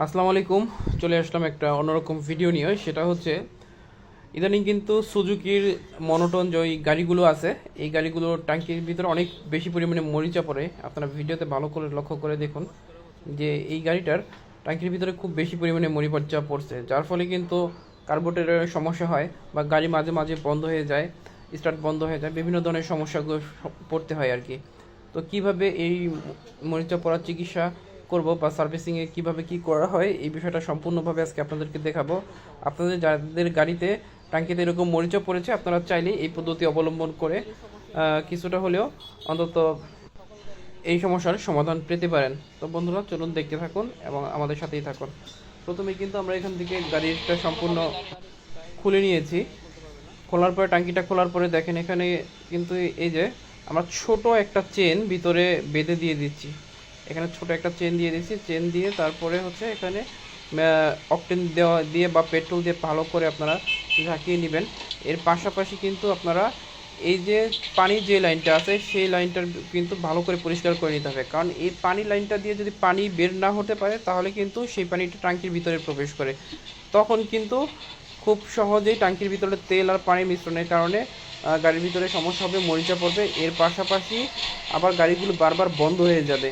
আসসালামু আলাইকুম। চলে আসলাম একটা অন্যরকম ভিডিও নিয়ে। সেটা হচ্ছে ইদানিং কিন্তু সুজুকির মনোটন যে ওই গাড়িগুলো আছে, এই গাড়িগুলোর ট্যাঙ্কির ভিতরে অনেক বেশি পরিমাণে মরিচা পড়ে। আপনারা ভিডিওতে ভালো করে লক্ষ্য করে দেখুন যে এই গাড়িটার ট্যাঙ্কির ভিতরে খুব বেশি পরিমাণে মরিচা পড়ছে, যার ফলে কিন্তু কার্বোরেটরের সমস্যা হয় বা গাড়ি মাঝে মাঝে বন্ধ হয়ে যায়, স্টার্ট বন্ধ হয়ে যায়, বিভিন্ন ধরনের সমস্যাগুলো পড়তে হয় আর কি। তো কিভাবে এই মরিচা পড়ার চিকিৎসা করব বা সার্ভিসিংয়ে কিভাবে কি করা হয়, এই বিষয়টা সম্পূর্ণভাবে আজকে আপনাদেরকে দেখাবো। আপনাদের যাদের গাড়িতে টাঙ্কিতে এরকম মরিচা পড়েছে, আপনারা চাইলে এই পদ্ধতি অবলম্বন করে কিছুটা হলেও অন্তত এই সমস্যার সমাধান পেতে পারেন। তো বন্ধুরা, চলুন দেখতে থাকুন এবং আমাদের সাথেই থাকুন। প্রথমে কিন্তু আমরা এখান থেকে গাড়িটা সম্পূর্ণ খুলে নিয়েছি। খোলার পরে টাঙ্কিটা খোলার পরে দেখেন এখানে কিন্তু এই যে আমরা ছোট একটা চেন ভিতরে বেঁধে দিয়ে দিচ্ছি। এখানে ছোট একটা চেন দিয়ে দিচ্ছি। চেন দিয়ে তারপরে হচ্ছে এখানে অকটেন দেওয়া দিয়ে বা পেট্রোল দিয়ে ভালো করে আপনারা ঝাঁকিয়ে নেবেন। এর পাশাপাশি কিন্তু আপনারা এই যে পানির যে লাইনটা আছে সেই লাইনটার কিন্তু ভালো করে পরিষ্কার করে নিতে হবে, কারণ এই পানি লাইনটা দিয়ে যদি পানি বের না হতে পারে তাহলে কিন্তু সেই পানিটা ট্যাঙ্কির ভিতরে প্রবেশ করে। তখন কিন্তু খুব সহজেই ট্যাঙ্কির ভিতরে তেল আর পানির মিশ্রণের কারণে গাড়ির ভিতরে সমস্যা হবে, মরিচা পড়বে। এর পাশাপাশি আবার গাড়িগুলো বারবার বন্ধ হয়ে যাবে।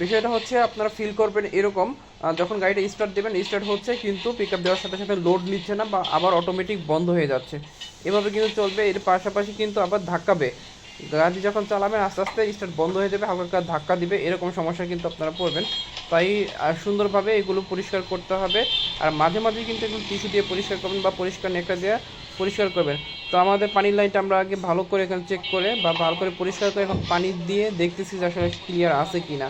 বিষয়টা হচ্ছে আপনারা ফিল করবেন এরকম, যখন গাড়িটা স্টার্ট দেবেন, স্টার্ট হচ্ছে কিন্তু পিক আপ দেওয়ার সাথে সাথে লোড নিচ্ছে না বা আবার অটোমেটিক বন্ধ হয়ে যাচ্ছে। এভাবে কিন্তু চলবে। এর পাশাপাশি কিন্তু আবার ধাক্কাবে, গাড়ি যখন চালাবেন আস্তে আস্তে স্টার্ট বন্ধ হয়ে যাবে, হালকা ধাক্কা দিবে, এরকম সমস্যা কিন্তু আপনারা পড়বেন। তাই সুন্দরভাবে এগুলো পরিষ্কার করতে হবে। আর মাঝে মাঝে কিন্তু এগুলো টিস্যু দিয়ে পরিষ্কার করবেন বা পরিষ্কার নেকড়া দিয়ে পরিষ্কার করবেন। তো আমাদের পানির লাইনটা আমরা আগে ভালো করে এখানে চেক করে বা ভালো করে পরিষ্কার করে এখন পানি দিয়ে দেখতেছি যে আসলে ক্লিয়ার আছে কি না।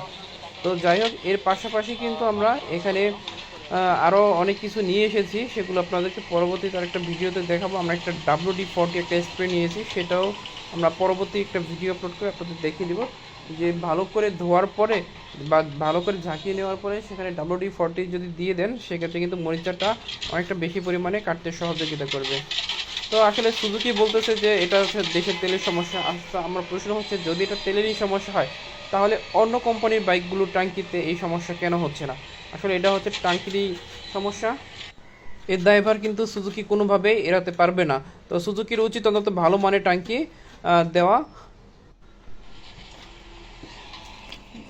তো যাই হোক, এর পাশাপাশি কিন্তু আমরা এখানে আরও অনেক কিছু নিয়ে এসেছি, সেগুলো আপনাদেরকে পরবর্তীতে আরেকটা ভিডিওতে দেখাবো। আমরা একটা WD-40 একটা স্প্রে নিয়েছি, সেটাও আমরা পরবর্তী একটা ভিডিও আপলোড করে আপনাদের দেখিয়ে দিব যে ভালো করে ধোয়ার পরে বা ভালো করে ঝাঁকিয়ে নেওয়ার পরে সেখানে WD-40 যদি দিয়ে দেন, সেক্ষেত্রে কিন্তু মরিচাটা অনেকটা বেশি পরিমাণে কাটতে সহযোগিতা করবে। তো আসলে সুজুকি বলতেছে যে এটা হচ্ছে দেশের তেলের সমস্যা। আসলে আমার প্রশ্ন হচ্ছে, যদি এটা তেলেরই সমস্যা হয় তাহলে অন্য কোম্পানির বাইকগুলোর ট্যাঙ্কিতে এই সমস্যা কেন হচ্ছে না? আসলে এটা হচ্ছে ট্যাঙ্কিরই সমস্যা। এর দায়ভার কিন্তু সুজুকি কোনোভাবেই এড়াতে পারবে না। তো সুজুকির উচিত অন্তত ভালো মানের ট্যাঙ্কি দেওয়া।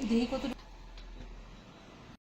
দেখি কত